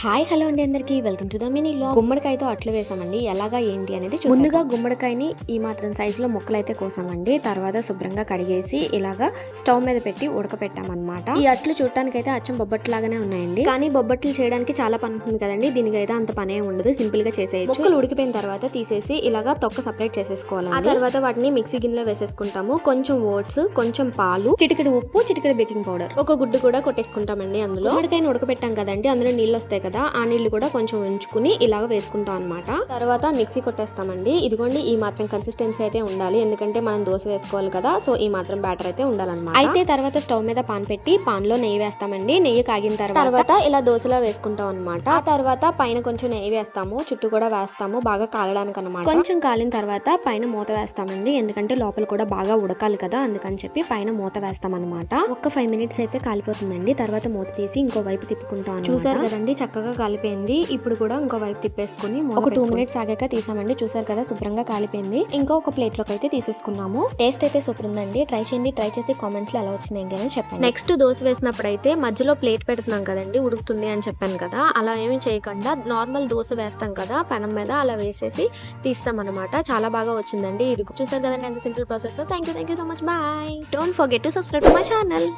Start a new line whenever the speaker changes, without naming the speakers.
Hi hello అండి అందరికీ welcome to the mini vlog. గుమ్మడికాయతో అట్లు వేసామండి. ఎలాగా ఏంటి అనేది ముందుగా గుమ్మడికాయని ఈ మాత్రం సైజులో ముక్కలు అయితే కోసామండి. తర్వాత శుభ్రంగా కడిగేసి ఇలాగా స్టవ్ మీద పెట్టి ఉడకపెట్టామన్నమాట. ఈ అట్లు చూడటానికి అయితే అచ్చం బొబ్బట్లు లాగానే ఉన్నాయండి, కానీ బొబ్బట్లు చేయడానికి చాలా పని ఉంటుంది కదండి. దీనికి అయితే అంత పనే ఉండదు, సింపుల్ గా చేసేయచ్చు. ముక్కలు ఉడికిపోయిన తర్వాత తీసేసి ఇలాగా తొక్క సపరేట్ చేసేసుకోవాలి. ఆ తర్వాత వాటిని మిక్సీ గిన్నెలో వేసేసుకుంటాము. కొంచెం ఓట్స్, కొంచెం పాలు, చిటికెడు ఉప్పు, చిటికెడు బేకింగ్ పౌడర్, ఒక గుడ్డు కూడా కొట్టేసుకుంటామండి. అందులో గుమ్మడికాయని ఉడకపెట్టాం కదండి, అందులో నీళ్ళు వస్తాయి కదా, ఆ నీళ్లు కూడా కొంచెం ఉంచుకుని ఇలాగ వేసుకుంటాం అనమాట. తర్వాత మిక్సీ కొట్టేస్తామండి. ఇదిగోండి ఈ మాత్రం కన్సిస్టెన్సీ అయితే ఉండాలి, ఎందుకంటే మనం దోశ వేసుకోవాలి కదా, సో ఈ మాత్రం బ్యాటర్ అయితే ఉండాలన్నమాట. అయితే తర్వాత స్టవ్ మీద పాన్ పెట్టి పాన్ లో నెయ్యి వేస్తామండి. నెయ్యి కాగిన తర్వాత ఇలా దోశలో వేసుకుంటాం అనమాట. ఆ తర్వాత పైన కొంచెం నెయ్యి వేస్తాము, చుట్టూ కూడా వేస్తాము, బాగా కాలడానికి అనమాట. కొంచెం కాలిన తర్వాత పైన మూత వేస్తామండి, ఎందుకంటే లోపల కూడా బాగా ఉడకాలి కదా, అందుకని చెప్పి పైన మూత వేస్తాం అనమాట. ఒక్క 5 minutes అయితే కాలిపోతుందండి. తర్వాత మూత తీసి ఇంకో వైపు తిప్పుకుంటాం. చూసారు కదండి, చక్కగా కాలిపోయింది. ఇప్పుడు కూడా ఇంకో వైపు తిప్పేసుకుని ఒక 2 minutes ఆగాక తీసామండి. చూసారు కదా, శుభ్రంగా కాలిపోయింది. ఇంకో ఒక ప్లేట్ లోకి అయితే తీసేసుకున్నాము. టేస్ట్ అయితే సూపర్ ఉందండి. ట్రై చేయండి, ట్రై చేసి కామెంట్స్ లో ఎలా వచ్చింది ఏంటి అని చెప్పండి. నెక్స్ట్ దోశ వేసినప్పుడు అయితే మధ్యలో ప్లేట్ పెడుతున్నాం కదండి, ఉడుకుతుంది అని చెప్పాను కదా, అలా ఏమి చేయకుండా నార్మల్ దోశ వేస్తాం కదా పెనం మీద, అలా వేసేసి తీస్తాం అనమాట. చాలా బాగా వచ్చిందండి. ఇది చూసారు కదండి, ఎంత simple process. Thank you so much. Bye. Don't forget to subscribe to my channel.